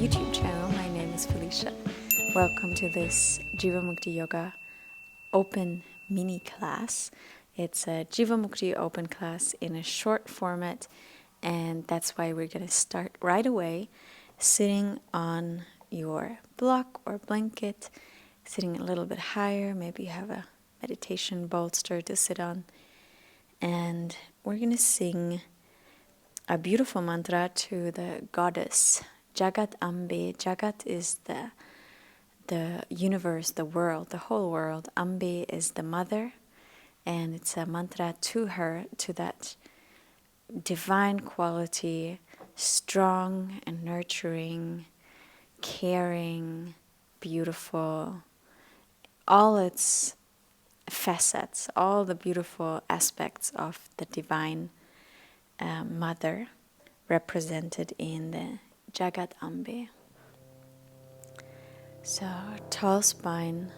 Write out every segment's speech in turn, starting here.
YouTube channel. My name is Felicia. Welcome to this Jivamukti Yoga open mini class. It's a Jivamukti open class in a short format, and that's why we're going to start right away, sitting on your block or blanket, sitting a little bit higher. Maybe you have a meditation bolster to sit on, and we're going to sing a beautiful mantra to the goddess Jagat Ambe. Jagat is the universe, the world, the whole world. Ambe is the mother, and it's a mantra to her, to that divine quality, strong and nurturing, caring, beautiful, all its facets, all the beautiful aspects of the divine mother represented in the Jagat Ambe. So, tall spine,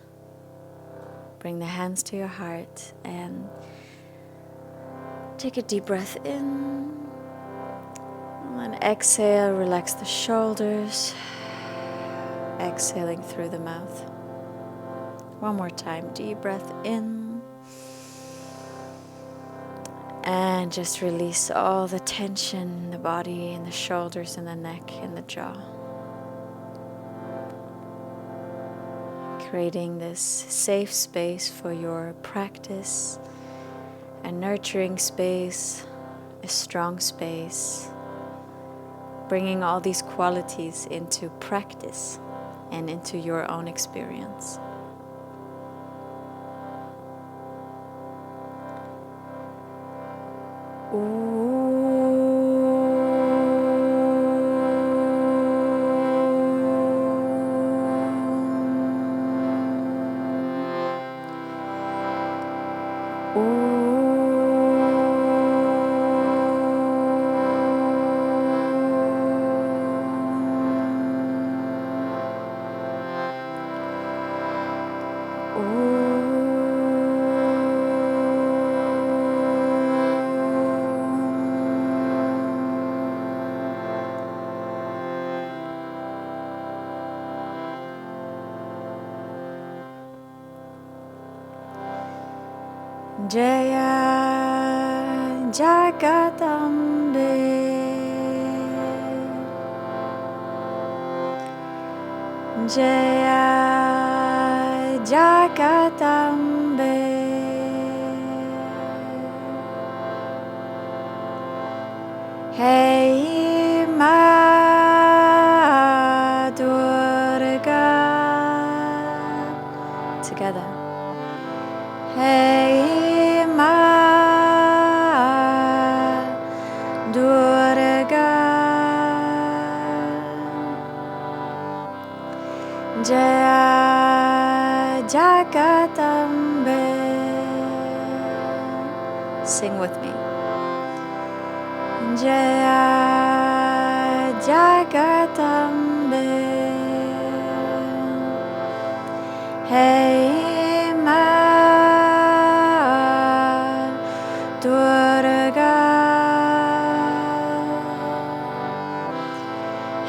bring the hands to your heart and take a deep breath in. And then exhale, relax the shoulders, exhaling through the mouth. One more time, deep breath in. And just release all the tension in the body, in the shoulders, in the neck, in the jaw. Creating this safe space for your practice, a nurturing space, a strong space. Bringing all these qualities into practice and into your own experience. Jaya Jagatambe, Jaya Jagatambe, Hey Ma Durga. Together. Hey Ma Durga, Jaya Jagatambe. Sing with me. Jaya Jagatambe, Hey Ma Durga,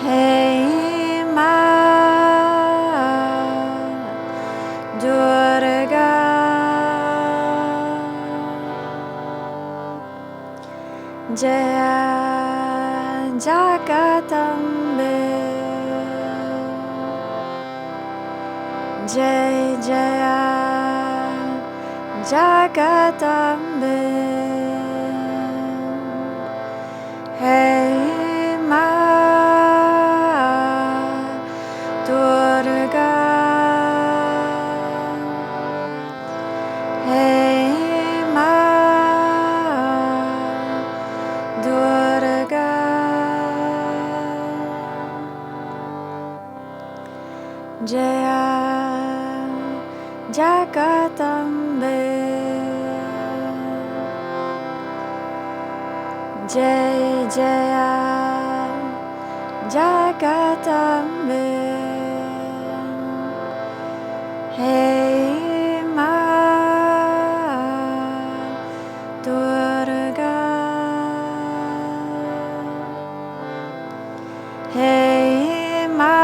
Hey Ma Durga, Jaya Jagatambe, Jai Jaya Jagatambe, Hey Ma Durga, Hey Ma Durga, Jaya Jagatambe, Jai Jaya Jagatambe, Hey Ma Durga, Hey Ma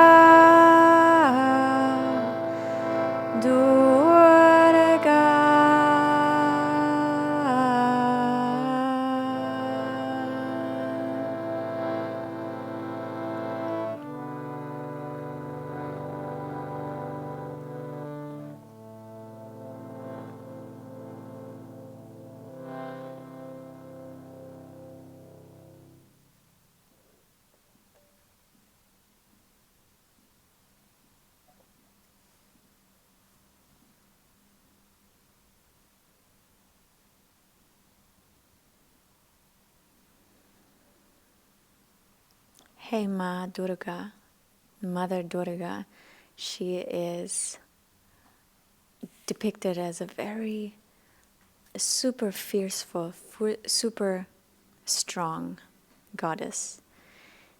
Hey Ma Durga, Mother Durga, she is depicted as a very super fierceful, super strong goddess.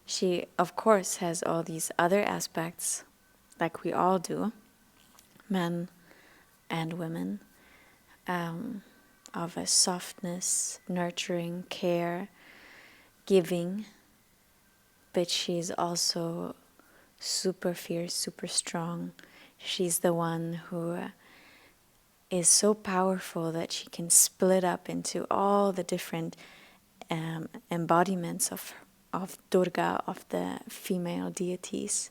She, of course, has all these other aspects, like we all do, men and women, of a softness, nurturing, care, giving, but she's also super fierce, super strong. She's the one who is so powerful that she can split up into all the different embodiments of Durga, of the female deities.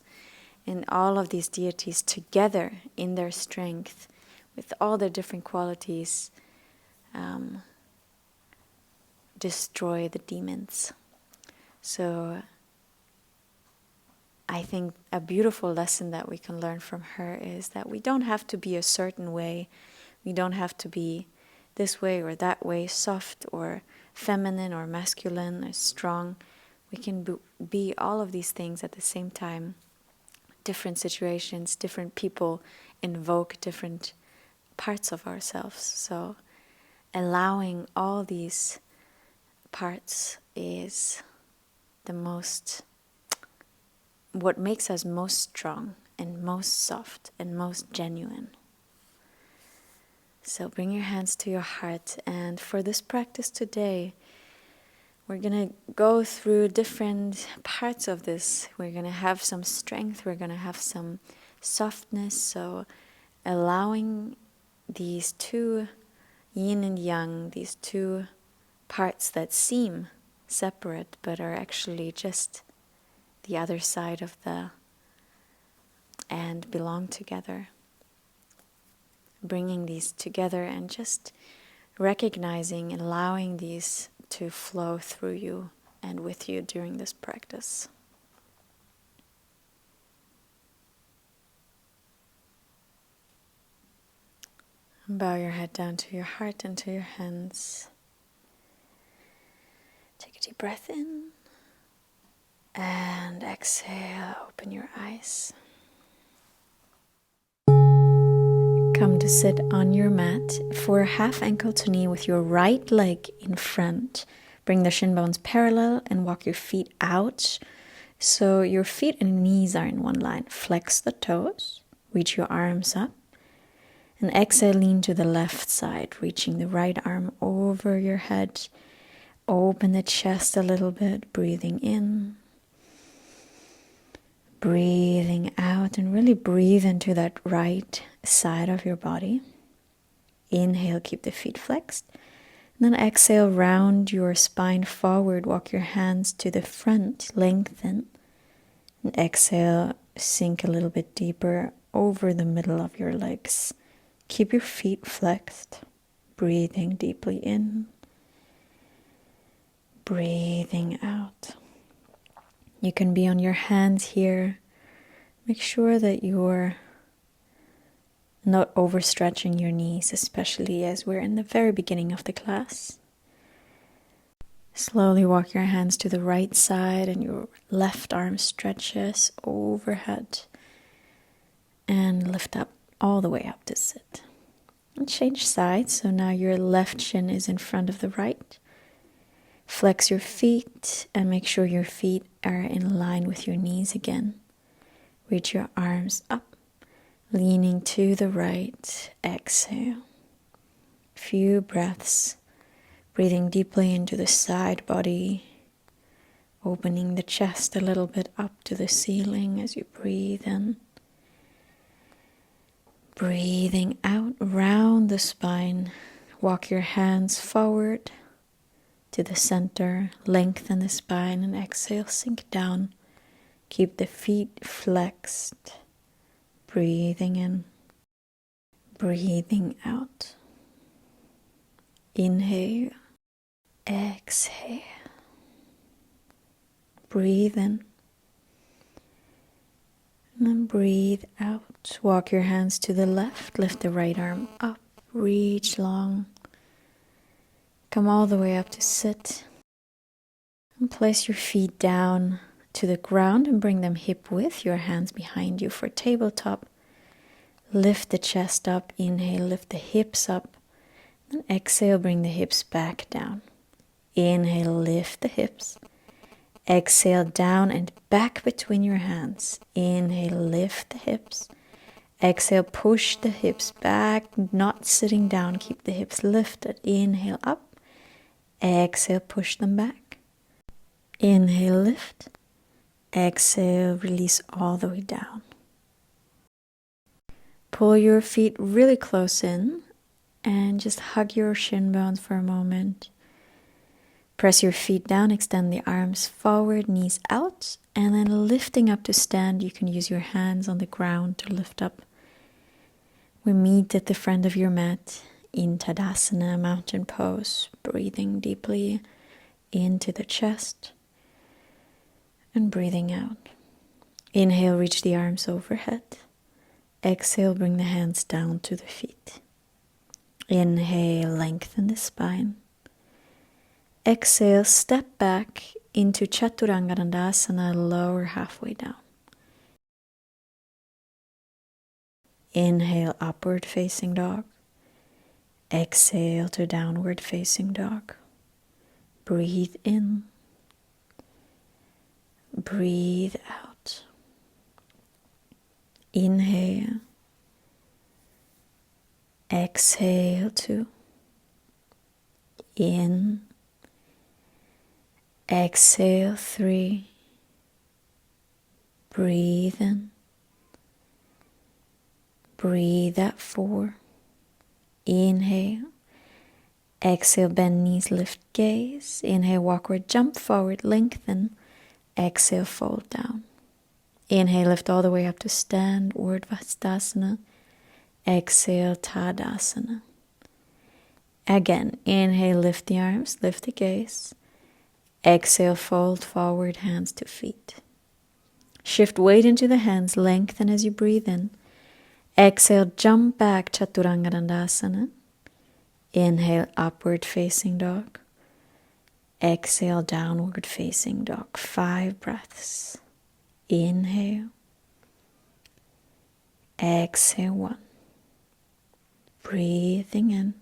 And all of these deities together in their strength, with all their different qualities, destroy the demons. So I think a beautiful lesson that we can learn from her is that we don't have to be a certain way. We don't have to be this way or that way, soft or feminine or masculine or strong. We can be all of these things at the same time. Different situations, different people invoke different parts of ourselves. So allowing all these parts is what makes us most strong and most soft and most genuine. So bring your hands to your heart, and for this practice today, we're going to go through different parts of this. We're going to have some strength, we're going to have some softness, so allowing these two yin and yang, these two parts that seem separate but are actually just the other side of and belong together. Bringing these together and just recognizing and allowing these to flow through you and with you during this practice. Bow your head down to your heart and to your hands. Take a deep breath in and exhale. Open your eyes. Come to sit on your mat for half ankle to knee with your right leg in front. Bring the shin bones parallel and walk your feet out so your feet and knees are in one line. Flex the toes, reach your arms up, and exhale, lean to the left side, reaching the right arm over your head. Open the chest a little bit, breathing in, breathing out, and really breathe into that right side of your body. Inhale, keep the feet flexed. And then exhale, round your spine forward, walk your hands to the front, lengthen. And exhale, sink a little bit deeper over the middle of your legs. Keep your feet flexed, breathing deeply in, breathing out. You can be on your hands here. Make sure that you're not overstretching your knees, especially as we're in the very beginning of the class. Slowly walk your hands to the right side and your left arm stretches overhead. And lift up all the way up to sit. And change sides, so now your left shin is in front of the right. Flex your feet and make sure your feet are in line with your knees again. Reach your arms up, leaning to the right. Exhale. Few breaths, breathing deeply into the side body, opening the chest a little bit up to the ceiling as you breathe in. Breathing out, round the spine. Walk your hands forward to the center, lengthen the spine, and exhale, sink down. Keep the feet flexed. Breathing in, breathing out. Inhale, exhale. Breathe in. And then breathe out. Walk your hands to the left. Lift the right arm up. Reach long. Come all the way up to sit. And place your feet down to the ground and bring them hip width, your hands behind you for tabletop. Lift the chest up, inhale, lift the hips up. And exhale, bring the hips back down. Inhale, lift the hips. Exhale, down and back between your hands. Inhale, lift the hips. Exhale, push the hips back, not sitting down. Keep the hips lifted. Inhale, up. Exhale, push them back. Inhale, lift. Exhale, release all the way down. Pull your feet really close in and just hug your shin bones for a moment. Press your feet down, extend the arms forward, knees out, and then lifting up to stand. You can use your hands on the ground to lift up. We meet at the front of your mat in Tadasana, mountain pose, breathing deeply into the chest and breathing out. Inhale, reach the arms overhead. Exhale, bring the hands down to the feet. Inhale, lengthen the spine. Exhale, step back into Chaturanga Dandasana, lower halfway down. Inhale, upward facing dog. Exhale to downward facing dog. Breathe in. Breathe out. Inhale. Exhale 2. In. Exhale 3. Breathe in. Breathe out 4. Inhale. Exhale, bend knees, lift gaze. Inhale, walkward, jump forward, lengthen. Exhale, fold down. Inhale, lift all the way up to stand, Urdhva. Exhale, Tadasana. Again, inhale, lift the arms, lift the gaze. Exhale, fold forward, hands to feet. Shift weight into the hands, lengthen as you breathe in. Exhale, jump back, Chaturanga Dandasana. Inhale, upward facing dog. Exhale, downward facing dog. 5 breaths. Inhale. Exhale 1. Breathing in.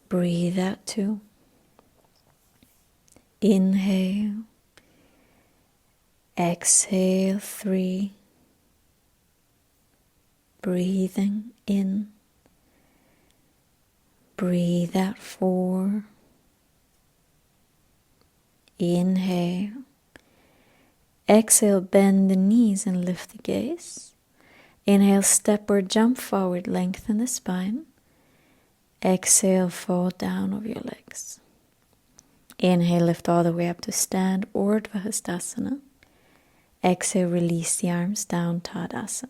Breathe out 2. Inhale. Exhale 3. Breathing in. Breathe out 4. Inhale. Exhale, bend the knees and lift the gaze. Inhale, step or jump forward, lengthen the spine. Exhale, fold down over your legs. Inhale, lift all the way up to stand, Urdhva. Exhale, release the arms down, Tadasana.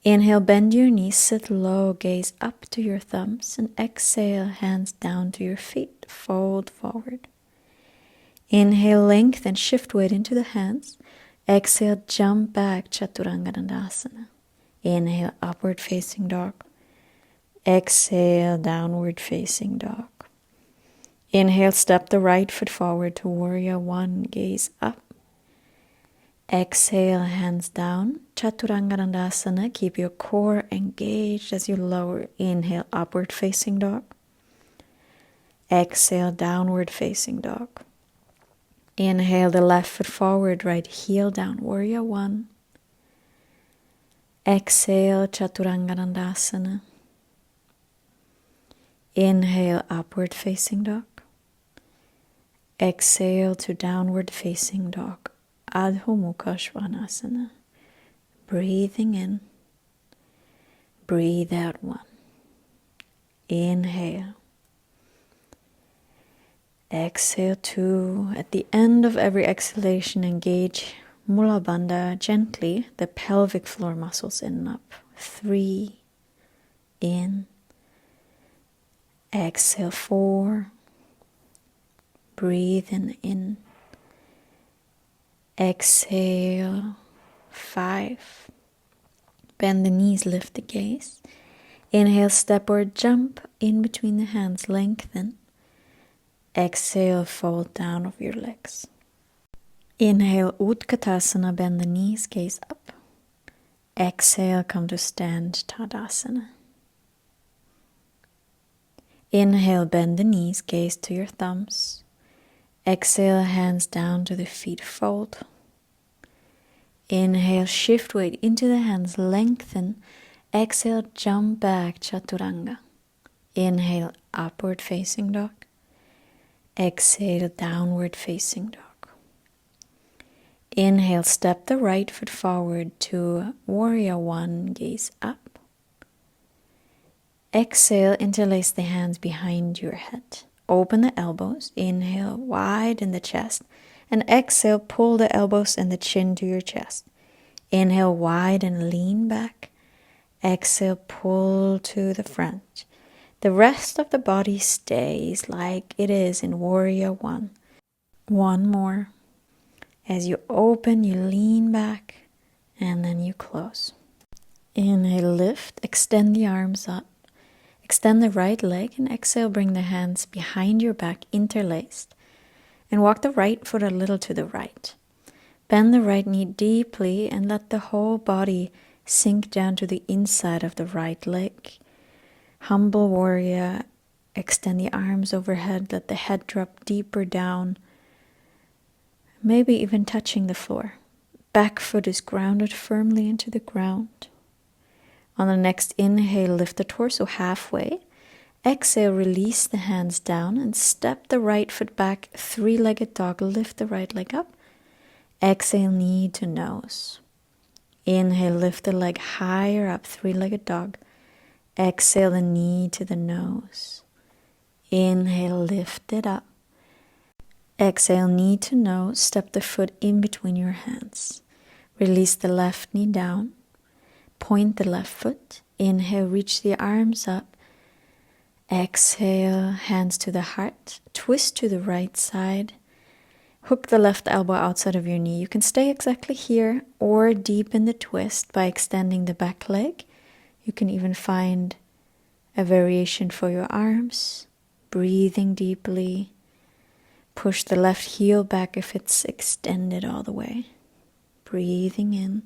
Inhale, bend your knees, sit low, gaze up to your thumbs, and exhale, hands down to your feet, fold forward. Inhale, lengthen, shift weight into the hands. Exhale, jump back, Chaturanga Dandasana. Inhale, upward facing dog. Exhale, downward facing dog. Inhale, step the right foot forward to Warrior 1, gaze up. Exhale, hands down, Chaturanga Dandasana. Keep your core engaged as you lower. Inhale, upward facing dog. Exhale, downward facing dog. Inhale, the left foot forward, right heel down, Warrior 1. Exhale, Chaturanga Dandasana. Inhale, upward facing dog. Exhale to downward facing dog, Adho Mukha Svanasana. Breathing in. Breathe out 1. Inhale. Exhale 2. At the end of every exhalation, engage Mula Bandha gently, the pelvic floor muscles in and up. 3. In. Exhale 4. Breathe in. Exhale 5. Bend the knees, lift the gaze. Inhale, step or jump in between the hands, lengthen. Exhale, fold down of your legs. Inhale, Utkatasana, bend the knees, gaze up. Exhale, come to stand, Tadasana. Inhale, bend the knees, gaze to your thumbs. Exhale, hands down to the feet, fold. Inhale, shift weight into the hands, lengthen. Exhale, jump back, Chaturanga. Inhale, upward facing dog. Exhale, downward facing dog. Inhale, step the right foot forward to Warrior One, gaze up. Exhale, interlace the hands behind your head. Open the elbows. Inhale, widen the chest. And exhale, pull the elbows and the chin to your chest. Inhale, widen, lean back. Exhale, pull to the front. The rest of the body stays like it is in Warrior One. One more. As you open, you lean back, and then you close. Inhale, lift, extend the arms up. Extend the right leg, and exhale, bring the hands behind your back, interlaced. And walk the right foot a little to the right. Bend the right knee deeply, and let the whole body sink down to the inside of the right leg. Humble warrior, extend the arms overhead, let the head drop deeper down. Maybe even touching the floor. Back foot is grounded firmly into the ground. On the next inhale, lift the torso halfway. Exhale, release the hands down and step the right foot back, three-legged dog. Lift the right leg up. Exhale, knee to nose. Inhale, lift the leg higher up, three-legged dog. Exhale, the knee to the nose. Inhale, lift it up. Exhale, knee to nose, step the foot in between your hands. Release the left knee down. Point the left foot. Inhale, reach the arms up. Exhale, hands to the heart. Twist to the right side. Hook the left elbow outside of your knee. You can stay exactly here or deepen the twist by extending the back leg. You can even find a variation for your arms. Breathing deeply. Push the left heel back if it's extended all the way. Breathing in.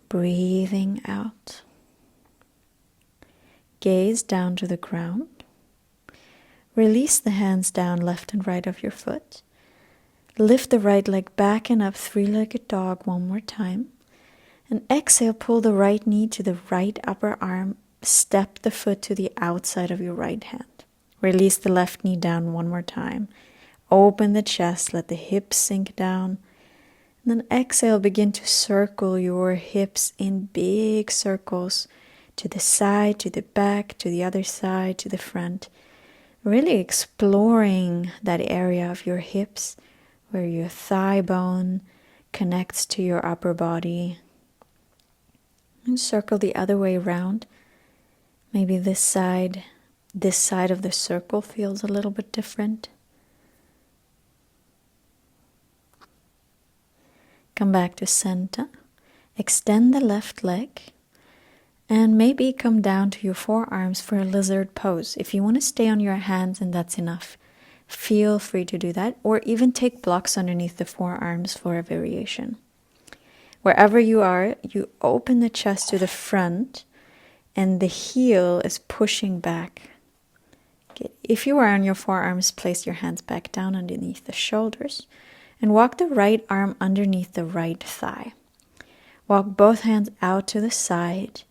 Breathing out. Gaze down to the ground. Release the hands down left and right of your foot. Lift the right leg back and up, three-legged dog one more time. And exhale, pull the right knee to the right upper arm. Step the foot to the outside of your right hand. Release the left knee down one more time. Open the chest, let the hips sink down. And then exhale, begin to circle your hips in big circles to the side, to the back, to the other side, to the front. Really exploring that area of your hips where your thigh bone connects to your upper body. And circle the other way around. Maybe this side of the circle feels a little bit different. Come back to center. Extend the left leg. And maybe come down to your forearms for a lizard pose. If you want to stay on your hands and that's enough, feel free to do that. Or even take blocks underneath the forearms for a variation. Wherever you are, you open the chest to the front and the heel is pushing back. Okay. If you are on your forearms, place your hands back down underneath the shoulders and walk the right arm underneath the right thigh. Walk both hands out to the side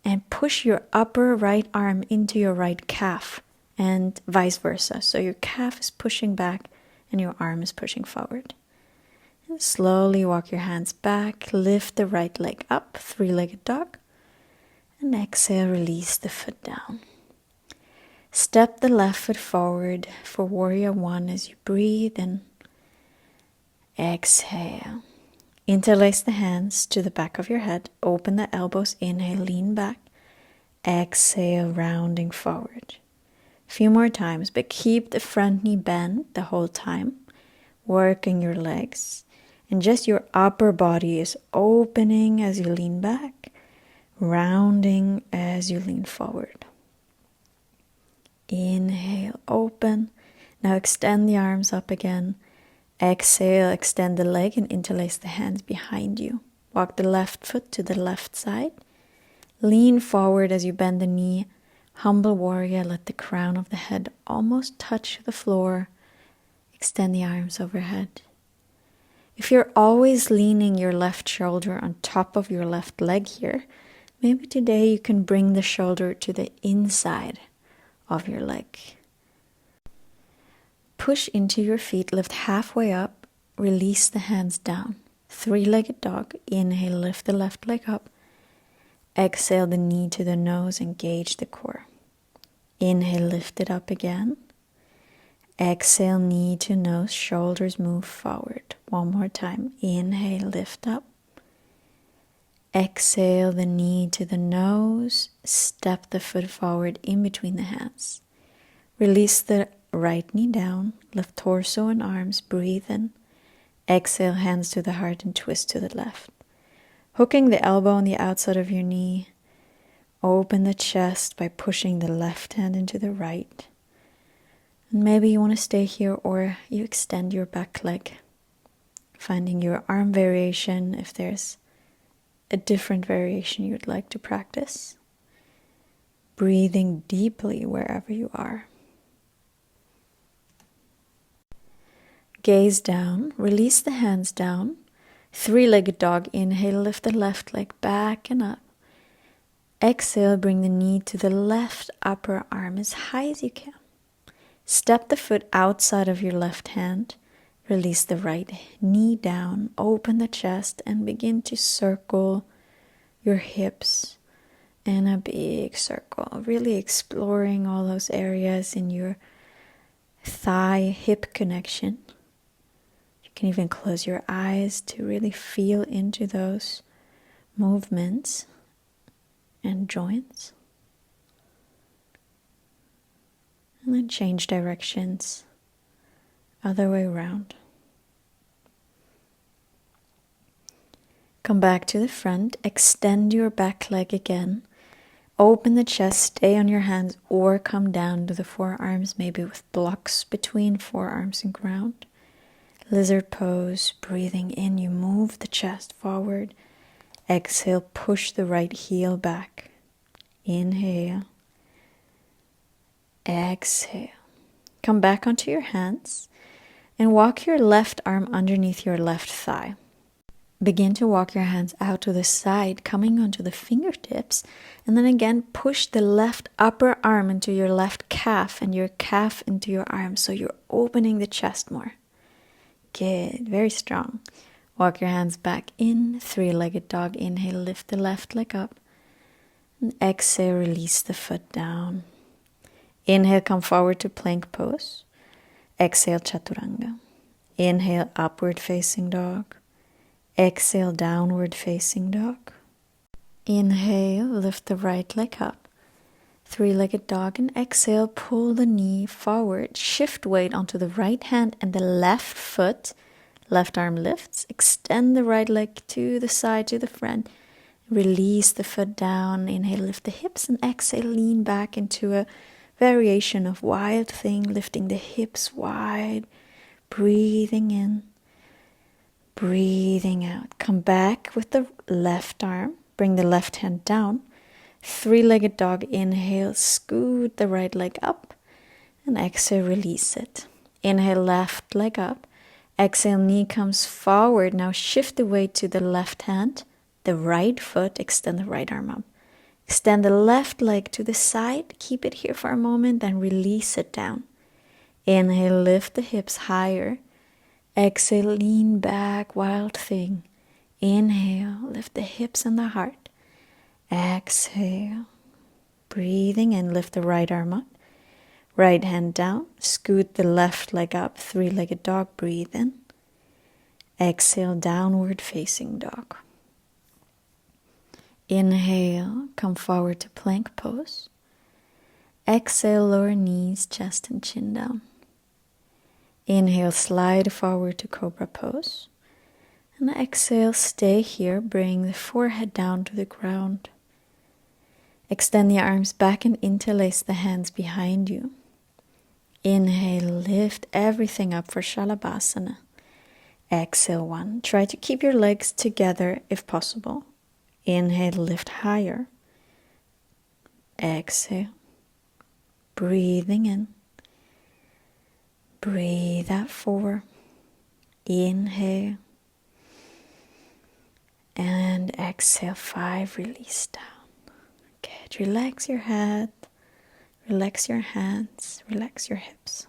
and push your upper right arm into your right calf and vice versa. So your calf is pushing back and your arm is pushing forward. And slowly walk your hands back, lift the right leg up, three-legged dog, and exhale, release the foot down. Step the left foot forward for Warrior One as you breathe and exhale. Interlace the hands to the back of your head. Open the elbows. Inhale, lean back. Exhale, rounding forward. A few more times, but keep the front knee bent the whole time. Working your legs. And just your upper body is opening as you lean back. Rounding as you lean forward. Inhale, open. Now extend the arms up again. Exhale, extend the leg and interlace the hands behind you. Walk the left foot to the left side. Lean forward as you bend the knee. Humble warrior, let the crown of the head almost touch the floor. Extend the arms overhead. If you're always leaning your left shoulder on top of your left leg here, maybe today you can bring the shoulder to the inside of your leg. Push into your feet, lift halfway up, release the hands down. Three-legged dog. Inhale, lift the left leg up. Exhale the knee to the nose, engage the core. Inhale, lift it up again. Exhale, knee to nose, shoulders move forward. One more time. Inhale, lift up. Exhale the knee to the nose, step the foot forward in between the hands. Release the right knee down, lift torso and arms, breathe in. Exhale, hands to the heart and twist to the left. Hooking the elbow on the outside of your knee. Open the chest by pushing the left hand into the right. And maybe you want to stay here or you extend your back leg. Finding your arm variation if there's a different variation you'd like to practice. Breathing deeply wherever you are. Gaze down, release the hands down. Three-legged dog. Inhale, lift the left leg back and up. Exhale, bring the knee to the left upper arm as high as you can. Step the foot outside of your left hand. Release the right knee down, open the chest and begin to circle your hips in a big circle. Really exploring all those areas in your thigh-hip connection. You can even close your eyes to really feel into those movements and joints. And then change directions, other way around. Come back to the front, extend your back leg again. Open the chest, stay on your hands or come down to the forearms, maybe with blocks between forearms and ground. Lizard pose, breathing in, you move the chest forward. Exhale, push the right heel back. Inhale. Exhale. Come back onto your hands and walk your left arm underneath your left thigh. Begin to walk your hands out to the side, coming onto the fingertips, and then again push the left upper arm into your left calf and your calf into your arm, so you're opening the chest more. Good, very strong. Walk your hands back in, three-legged dog. Inhale, lift the left leg up. And exhale, release the foot down. Inhale, come forward to plank pose. Exhale, chaturanga. Inhale, upward facing dog. Exhale, downward facing dog. Inhale, lift the right leg up. Three-legged dog, and exhale, pull the knee forward. Shift weight onto the right hand and the left foot. Left arm lifts. Extend the right leg to the side, to the front. Release the foot down. Inhale, lift the hips, and exhale, lean back into a variation of wild thing, lifting the hips wide. Breathing in. Breathing out. Come back with the left arm. Bring the left hand down. Three-legged dog. Inhale, scoot the right leg up. And exhale, release it. Inhale, left leg up. Exhale, knee comes forward. Now shift the weight to the left hand. The right foot, extend the right arm up. Extend the left leg to the side. Keep it here for a moment, then release it down. Inhale, lift the hips higher. Exhale, lean back, wild thing. Inhale, lift the hips and the heart. Exhale, breathing in, lift the right arm up. Right hand down, scoot the left leg up, three-legged dog, breathe in. Exhale, downward facing dog. Inhale, come forward to plank pose. Exhale, lower knees, chest and chin down. Inhale, slide forward to cobra pose. And exhale, stay here, bring the forehead down to the ground. Extend the arms back and interlace the hands behind you. Inhale, lift everything up for Shalabhasana. Exhale, 1. Try to keep your legs together if possible. Inhale, lift higher. Exhale. Breathing in. Breathe out, 4. Inhale. And exhale, 5. Release down. Good. Relax your head. Relax your hands. Relax your hips.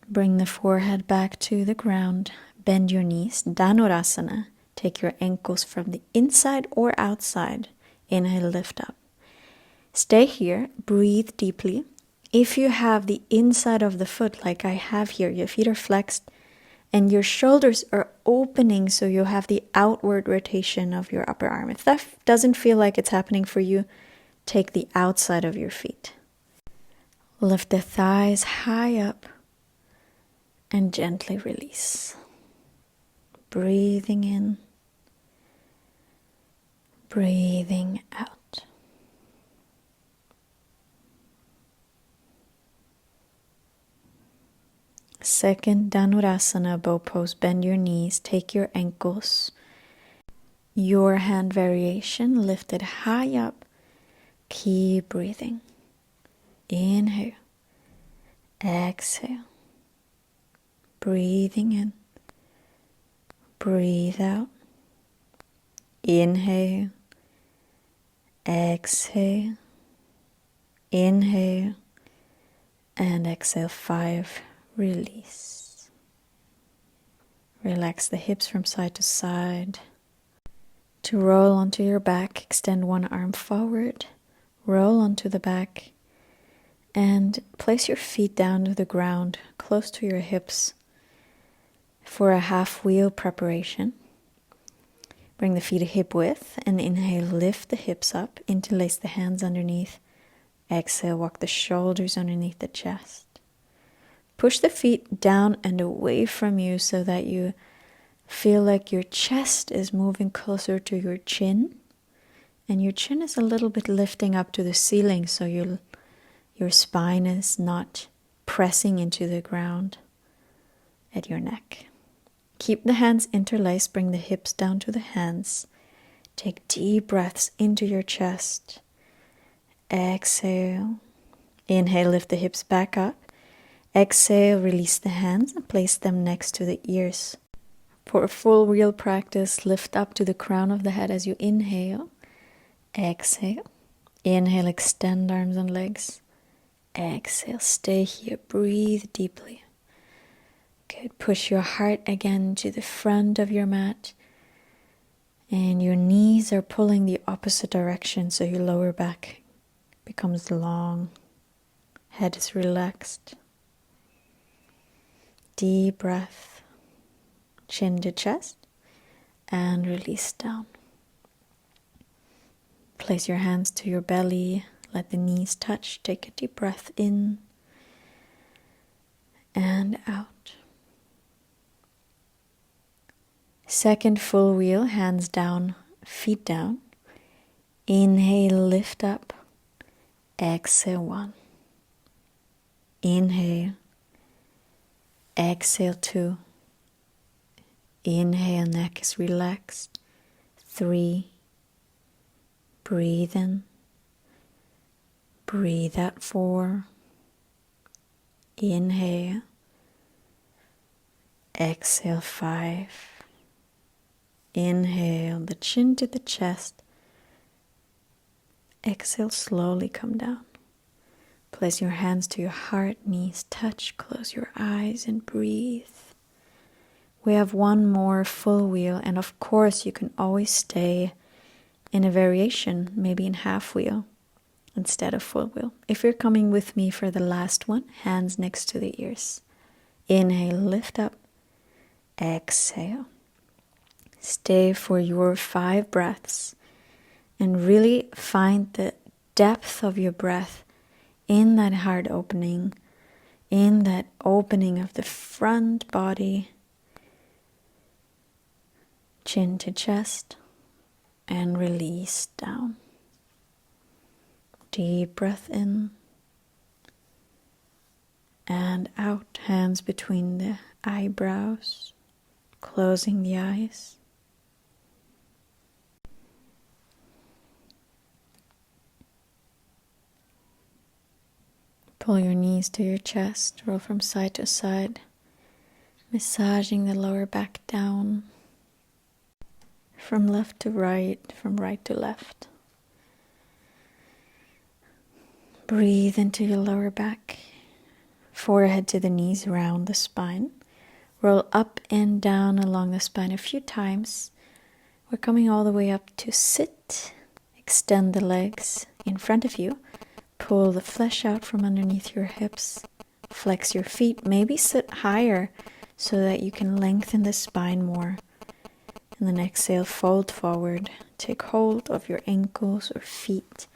Bring the forehead back to the ground. Bend your knees. Dhanurasana. Take your ankles from the inside or outside. Inhale, lift up. Stay here. Breathe deeply. If you have the inside of the foot like I have here, your feet are flexed and your shoulders are opening, so you have the outward rotation of your upper arm. If that doesn't feel like it's happening for you, take the outside of your feet. Lift the thighs high up and gently release. Breathing in, breathing out. Second Dhanurasana, bow pose. Bend your knees, take your ankles. Your hand variation, lift it high up. Keep breathing. Inhale, exhale. Breathing in, breathe out. Inhale, exhale, inhale, and exhale. 5. Release. Relax the hips from side to side. To roll onto your back, extend one arm forward, roll onto the back, and place your feet down to the ground, close to your hips, for a half wheel preparation. Bring the feet hip width and inhale, lift the hips up, interlace the hands underneath. Exhale, walk the shoulders underneath the chest. Push the feet down and away from you so that you feel like your chest is moving closer to your chin. And your chin is a little bit lifting up to the ceiling, so your spine is not pressing into the ground at your neck. Keep the hands interlaced, bring the hips down to the hands. Take deep breaths into your chest. Exhale. Inhale, lift the hips back up. Exhale, release the hands and place them next to the ears. For a full wheel practice, lift up to the crown of the head as you inhale. Exhale. Inhale, extend arms and legs. Exhale, stay here, breathe deeply. Good. Push your heart again to the front of your mat. And your knees are pulling the opposite direction, so your lower back becomes long. Head is relaxed. Deep breath, chin to chest, and release down. Place your hands to your belly, let the knees touch. Take a deep breath in and out. Second full wheel, hands down, feet down. Inhale, lift up. Exhale, 1. Inhale. Exhale, 2. Inhale, neck is relaxed. 3. Breathe in. Breathe out, 4. Inhale. Exhale, 5. Inhale, the chin to the chest. Exhale, slowly come down. Place your hands to your heart, knees touch, close your eyes and breathe. We have one more full wheel, and of course you can always stay in a variation, maybe in half wheel instead of full wheel. If you're coming with me for the last one, hands next to the ears. Inhale, lift up. Exhale. Stay for your 5 breaths and really find the depth of your breath in that heart opening, in that opening of the front body, chin to chest, and release down. Deep breath in and out, hands between the eyebrows, closing the eyes. Pull your knees to your chest, roll from side to side, massaging the lower back down, from left to right, from right to left. Breathe into your lower back, forehead to the knees, round the spine. Roll up and down along the spine a few times. We're coming all the way up to sit. Extend the legs in front of you. Pull the flesh out from underneath your hips. Flex your feet. Maybe sit higher so that you can lengthen the spine more. And then exhale, fold forward. Take hold of your ankles or feet.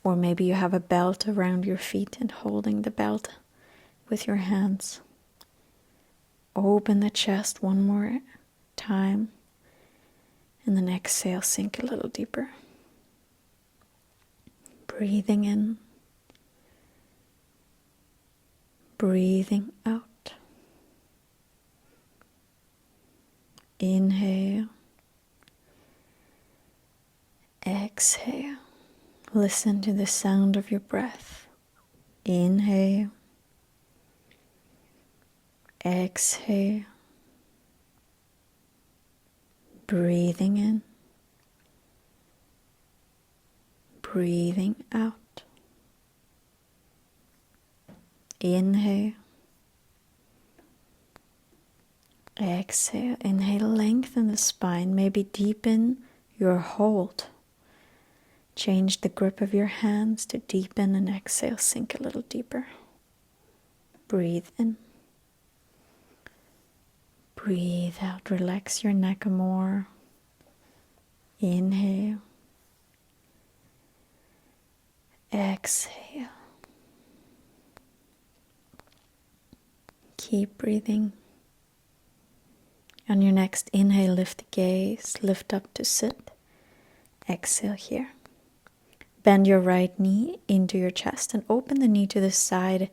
Or maybe you have a belt around your feet and holding the belt with your hands. Open the chest one more time. And then exhale, sink a little deeper. Breathing in. Breathing out. Inhale. Exhale. Listen to the sound of your breath. Inhale. Exhale. Breathing in. Breathing out. Inhale. Exhale. Inhale, lengthen the spine. Maybe deepen your hold. Change the grip of your hands to deepen, and exhale, sink a little deeper. Breathe in. Breathe out. Relax your neck more. Inhale. Exhale. Keep breathing. On your next inhale, lift the gaze. Lift up to sit. Exhale here. Bend your right knee into your chest and open the knee to the side.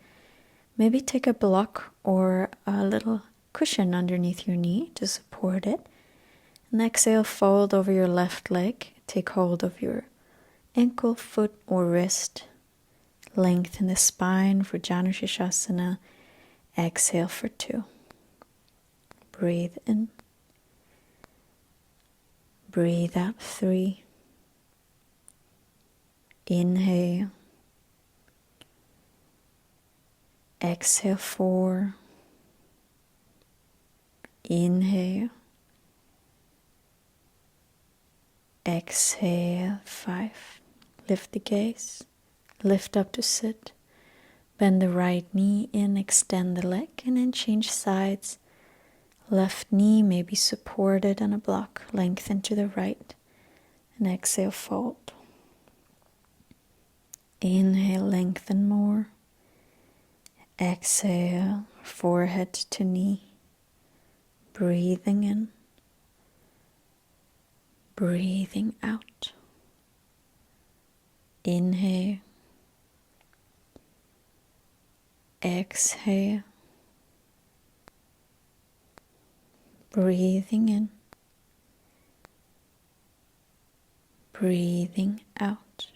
Maybe take a block or a little cushion underneath your knee to support it. And exhale, fold over your left leg. Take hold of your ankle, foot, or wrist. Lengthen the spine for Janu Shirshasana. Exhale for 2. Breathe in. Breathe out 3. Inhale. Exhale 4. Inhale. Exhale 5. Lift the gaze. Lift up to sit. Bend the right knee in, extend the leg, and then change sides. Left knee may be supported on a block. Lengthen to the right. And exhale, fold. Inhale, lengthen more. Exhale, forehead to knee. Breathing in. Breathing out. Inhale. Exhale. Breathing in. Breathing out.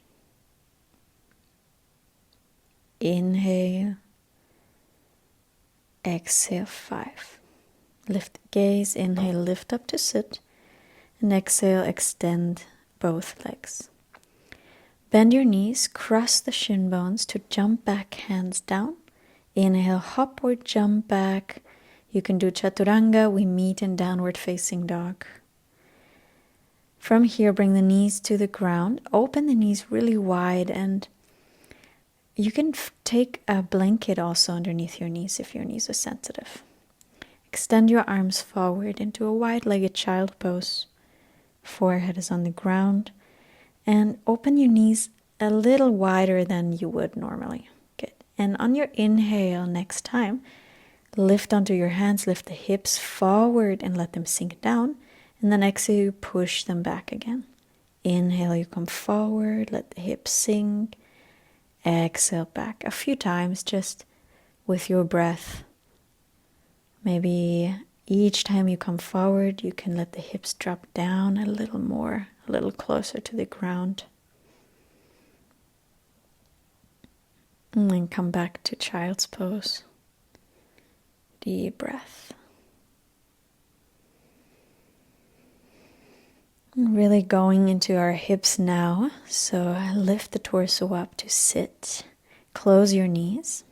Inhale. Exhale 5. Lift the gaze. Inhale, lift up to sit. And exhale, extend both legs. Bend your knees, cross the shin bones to jump back, hands down. Inhale, hop or jump back. You can do chaturanga. We meet in downward facing dog. From here, bring the knees to the ground. Open the knees really wide, and you can take a blanket also underneath your knees if your knees are sensitive. Extend your arms forward into a wide-legged child pose. Forehead is on the ground. And open your knees a little wider than you would normally. Good. And on your inhale next time, lift onto your hands, lift the hips forward and let them sink down. And then exhale, push them back again. Inhale, you come forward, let the hips sink. Exhale back a few times just with your breath. Maybe each time you come forward, you can let the hips drop down a little more, a little closer to the ground. And then come back to child's pose. Deep breath. Really going into our hips now. So lift the torso up to sit. Close your knees.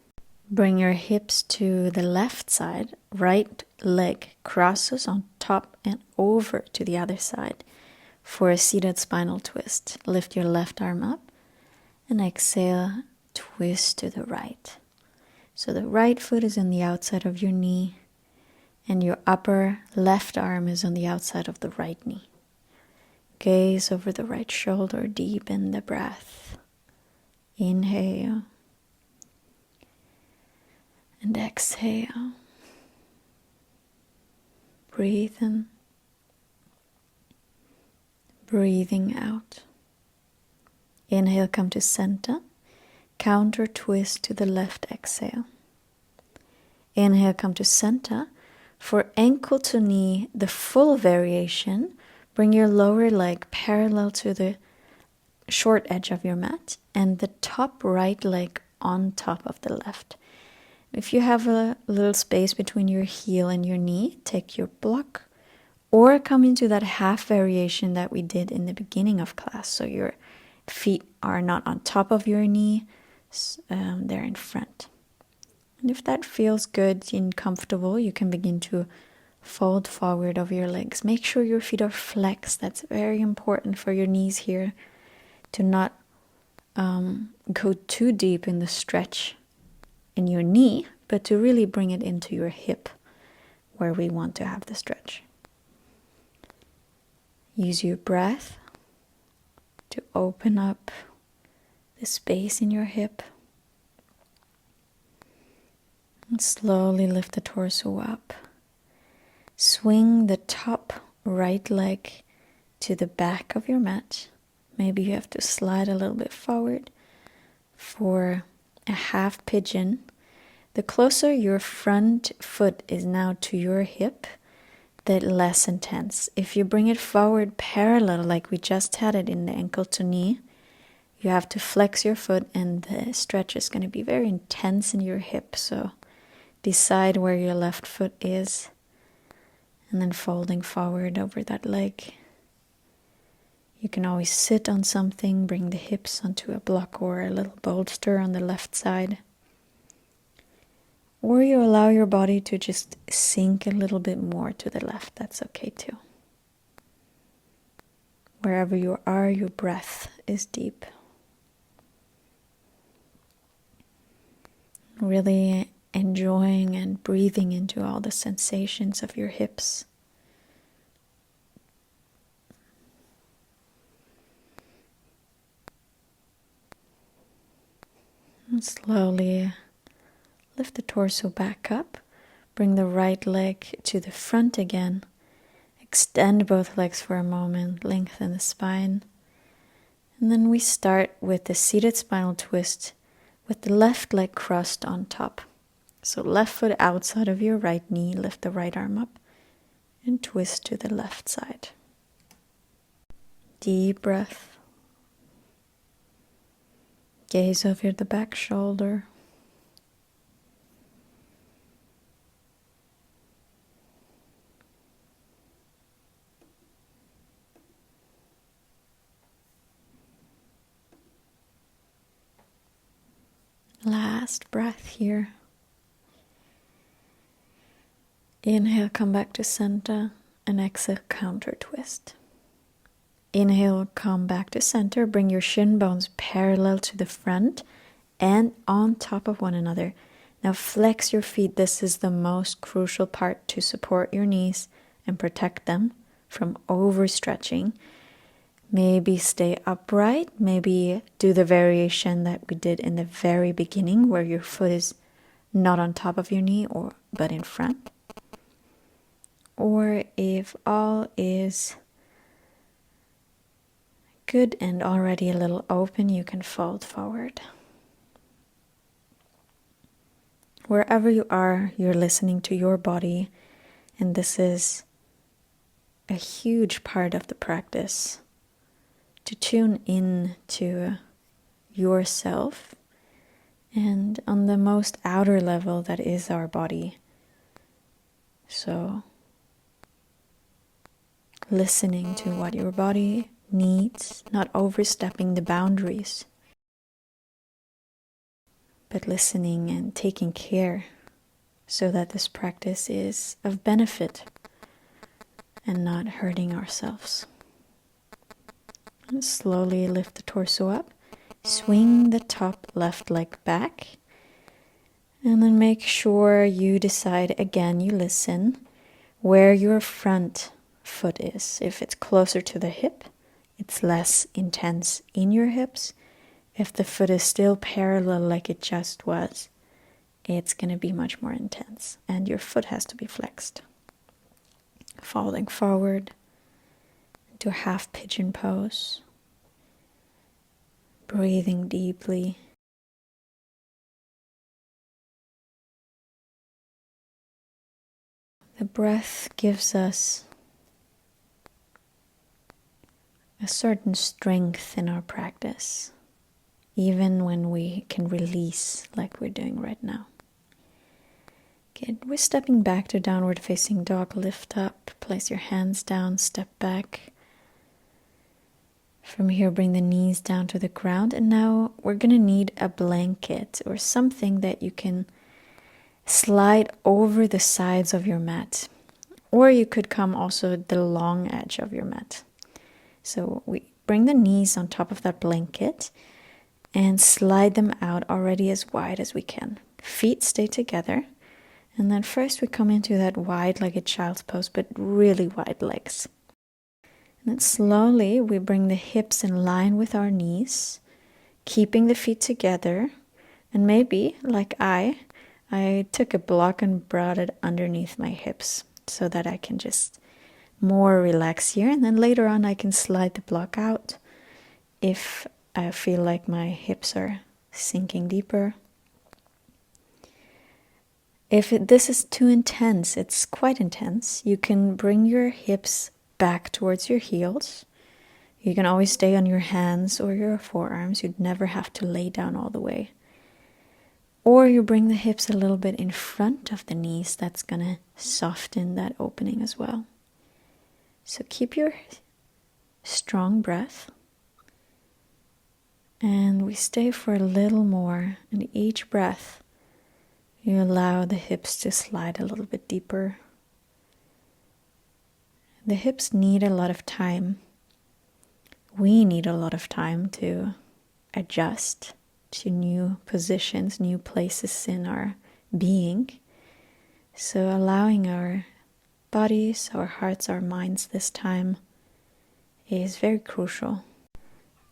Bring your hips to the left side. Right leg crosses on top and over to the other side for a seated spinal twist. Lift your left arm up and exhale, twist to the right. So the right foot is on the outside of your knee and your upper left arm is on the outside of the right knee. Gaze over the right shoulder, deepen the breath. Inhale. And exhale. Breathe in. Breathing out. Inhale, come to center. Counter twist to the left exhale. Inhale, come to center. For ankle to knee, the full variation, bring your lower leg parallel to the short edge of your mat and the top right leg on top of the left. If you have a little space between your heel and your knee, take your block or come into that half variation that we did in the beginning of class. So your feet are not on top of your knee, they're in front. And if that feels good and comfortable, you can begin to fold forward of your legs. Make sure your feet are flexed. That's very important for your knees here to not go too deep in the stretch in your knee, but to really bring it into your hip where we want to have the stretch. Use your breath to open up the space in your hip. And slowly lift the torso up. Swing the top right leg to the back of your mat. Maybe you have to slide a little bit forward for a half pigeon. The closer your front foot is now to your hip, the less intense. If you bring it forward parallel like we just had it in the ankle to knee, you have to flex your foot and the stretch is going to be very intense in your hip. So decide where your left foot is. And then folding forward over that leg. You can always sit on something, bring the hips onto a block or a little bolster on the left side. Or you allow your body to just sink a little bit more to the left. That's okay too. Wherever you are, your breath is deep. Really enjoying and breathing into all the sensations of your hips. And slowly lift the torso back up. Bring the right leg to the front again. Extend both legs for a moment. Lengthen the spine. And then we start with the seated spinal twist with the left leg crossed on top. So left foot outside of your right knee, lift the right arm up and twist to the left side. Deep breath. Gaze over the back shoulder. Last breath here. Inhale, come back to center, and exhale, counter twist. Inhale, come back to center, bring your shin bones parallel to the front and on top of one another. Now flex your feet. This is the most crucial part to support your knees and protect them from overstretching. Maybe stay upright, maybe do the variation that we did in the very beginning where your foot is not on top of your knee but in front. Or if all is good and already a little open, you can fold forward. Wherever you are, you're listening to your body, and this is a huge part of the practice, to tune in to yourself and on the most outer level that is our body. So listening to what your body needs, not overstepping the boundaries, but listening and taking care so that this practice is of benefit and not hurting ourselves. And slowly lift the torso up, swing the top left leg back, and then make sure you decide again, you listen, where your front foot is. If it's closer to the hip, it's less intense in your hips. If the foot is still parallel like it just was, it's going to be much more intense, and your foot has to be flexed. Falling forward into a half pigeon pose. Breathing deeply. The breath gives us a certain strength in our practice, even when we can release like we're doing right now. Okay, we're stepping back to downward facing dog. Lift up, place your hands down, step back. From here, bring the knees down to the ground. And now we're going to need a blanket or something that you can slide over the sides of your mat. Or you could come also the long edge of your mat. So we bring the knees on top of that blanket and slide them out already as wide as we can. Feet stay together. And then first we come into that wide-legged child's pose, but really wide legs. And then slowly we bring the hips in line with our knees, keeping the feet together. And maybe, like I took a block and brought it underneath my hips so that I can just more relax here. And then later on I can slide the block out if I feel like my hips are sinking deeper. If this is too intense, it's quite intense, you can bring your hips back towards your heels. You can always stay on your hands or your forearms. You'd never have to lay down all the way. Or you bring the hips a little bit in front of the knees. That's going to soften that opening as well. So keep your strong breath. And we stay for a little more. And each breath, you allow the hips to slide a little bit deeper. The hips need a lot of time. We need a lot of time to adjust to new positions, new places in our being. So allowing our bodies, our hearts, our minds this time is very crucial.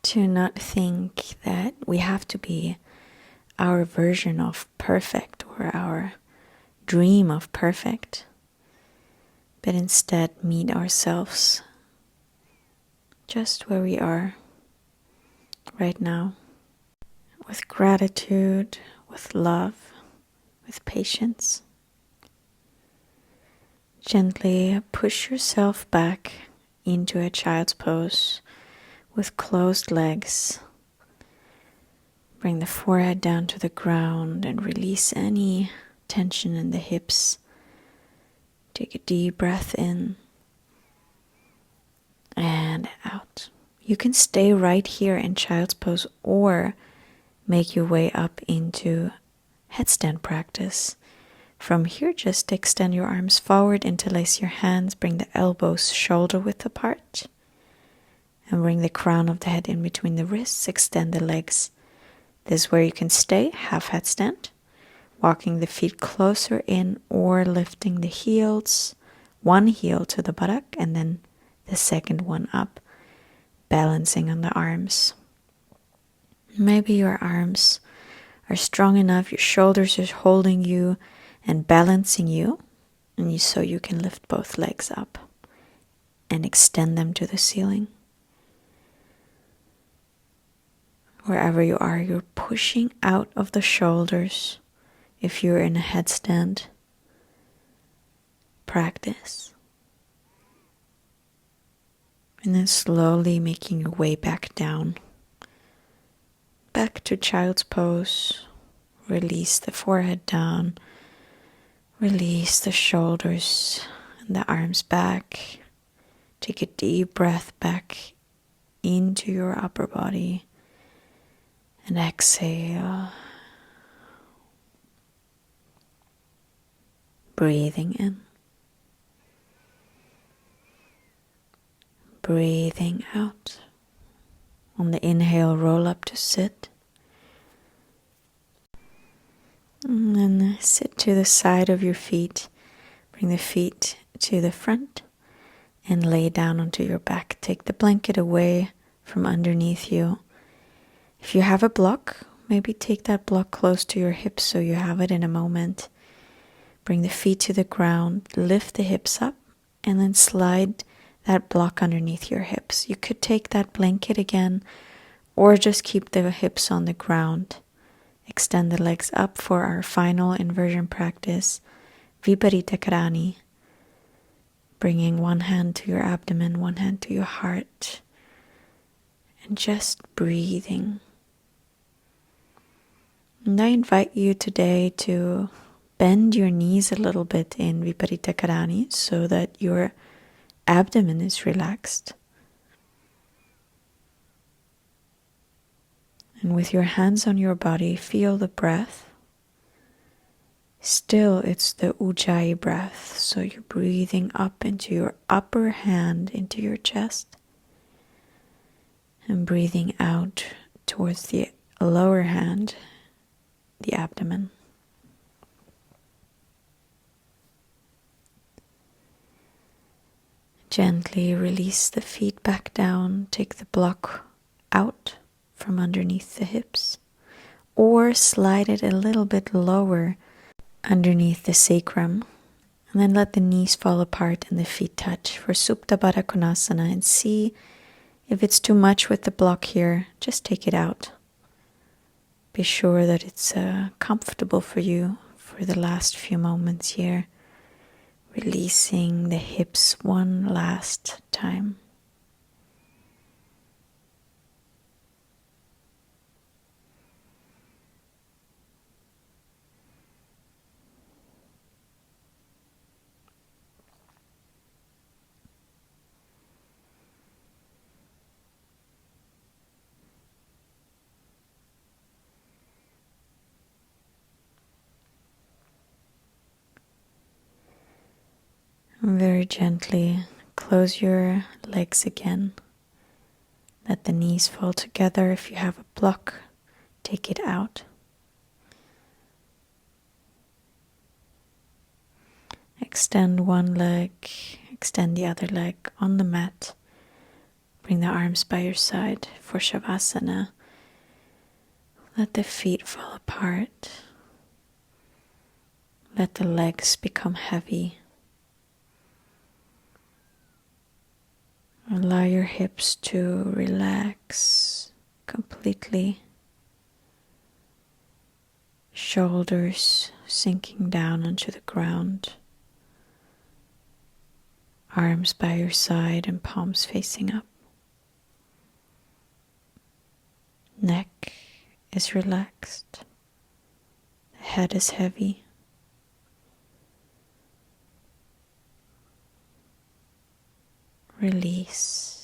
To not think that we have to be our version of perfect or our dream of perfect, but instead meet ourselves just where we are right now, with gratitude, with love, with patience. Gently push yourself back into a child's pose with closed legs. Bring the forehead down to the ground and release any tension in the hips. Take a deep breath in and out. You can stay right here in child's pose or make your way up into headstand practice. From here, just extend your arms forward, interlace your hands, bring the elbows shoulder width apart, and bring the crown of the head in between the wrists, extend the legs. This is where you can stay, half headstand, walking the feet closer in or lifting the heels, one heel to the buttock and then the second one up, balancing on the arms. Maybe your arms are strong enough, your shoulders are holding you and balancing you, and so you can lift both legs up and extend them to the ceiling. Wherever you are, you're pushing out of the shoulders. If you're in a headstand practice. And then slowly making your way back down. Back to child's pose. Release the forehead down. Release the shoulders and the arms back. Take a deep breath back into your upper body. And exhale. Breathing in. Breathing out. On the inhale, roll up to sit. And then sit to the side of your feet. Bring the feet to the front and lay down onto your back. Take the blanket away from underneath you. If you have a block, maybe take that block close to your hips so you have it in a moment. Bring the feet to the ground, lift the hips up, and then slide that block underneath your hips. You could take that blanket again, or just keep the hips on the ground. Extend the legs up for our final inversion practice, Viparita Karani. Bringing one hand to your abdomen, one hand to your heart, and just breathing. And I invite you today to bend your knees a little bit in Viparita Karani so that your abdomen is relaxed. And with your hands on your body, feel the breath. Still, it's the Ujjayi breath. So you're breathing up into your upper hand, into your chest. And breathing out towards the lower hand, the abdomen. Gently release the feet back down. Take the block out from underneath the hips. Or slide it a little bit lower underneath the sacrum. And then let the knees fall apart and the feet touch for Supta Baddha Konasana. And see if it's too much with the block here, just take it out. Be sure that it's comfortable for you for the last few moments here. Releasing the hips one last time. Very gently close your legs again. Let the knees fall together. If you have a block, take it out. Extend one leg, extend the other leg on the mat. Bring the arms by your side for Shavasana. Let the feet fall apart. Let the legs become heavy. Allow your hips to relax completely. Shoulders sinking down onto the ground. Arms by your side and palms facing up. Neck is relaxed. The head is heavy. Release.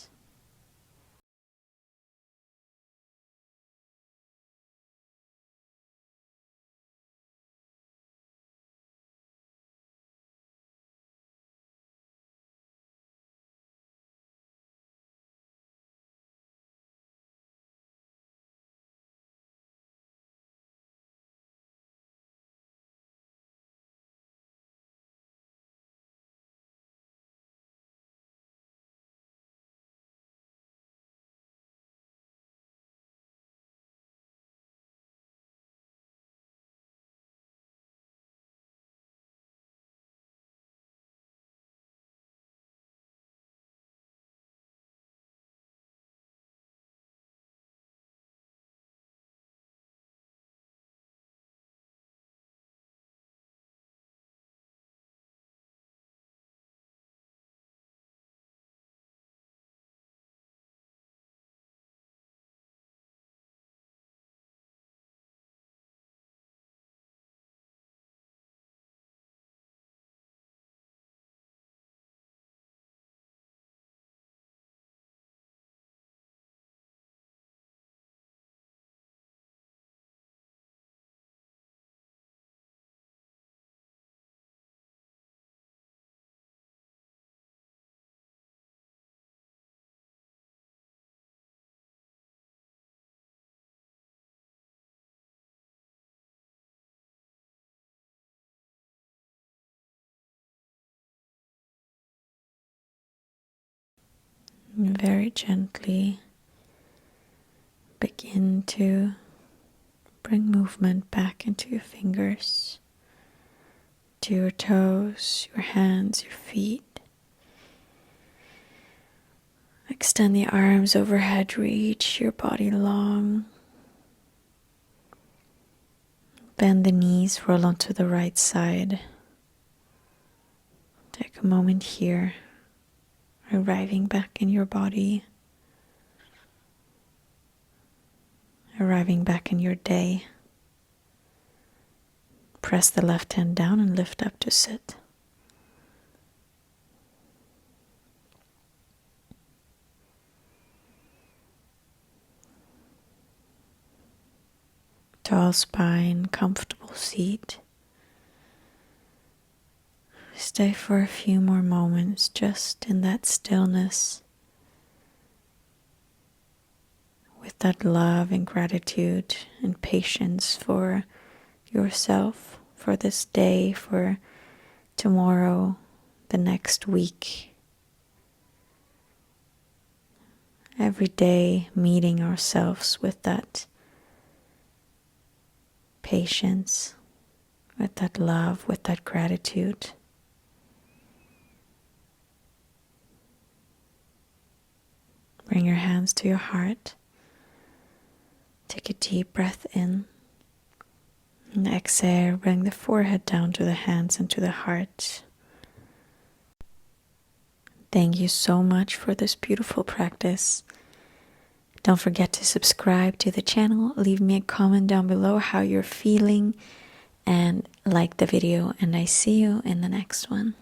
And very gently begin to bring movement back into your fingers, to your toes, your hands, your feet. Extend the arms overhead, reach your body long. Bend the knees, roll onto the right side. Take a moment here, arriving back in your body, arriving back in your day. Press the left hand down and lift up to sit. Tall spine, comfortable seat. Stay for a few more moments just in that stillness, with that love and gratitude and patience for yourself, for this day, for tomorrow, the next week. Every day meeting ourselves with that patience, with that love, with that gratitude. Bring your hands to your heart. Take a deep breath in. And exhale, bring the forehead down to the hands and to the heart. Thank you so much for this beautiful practice. Don't forget to subscribe to the channel. Leave me a comment down below how you're feeling and like the video. And I see you in the next one.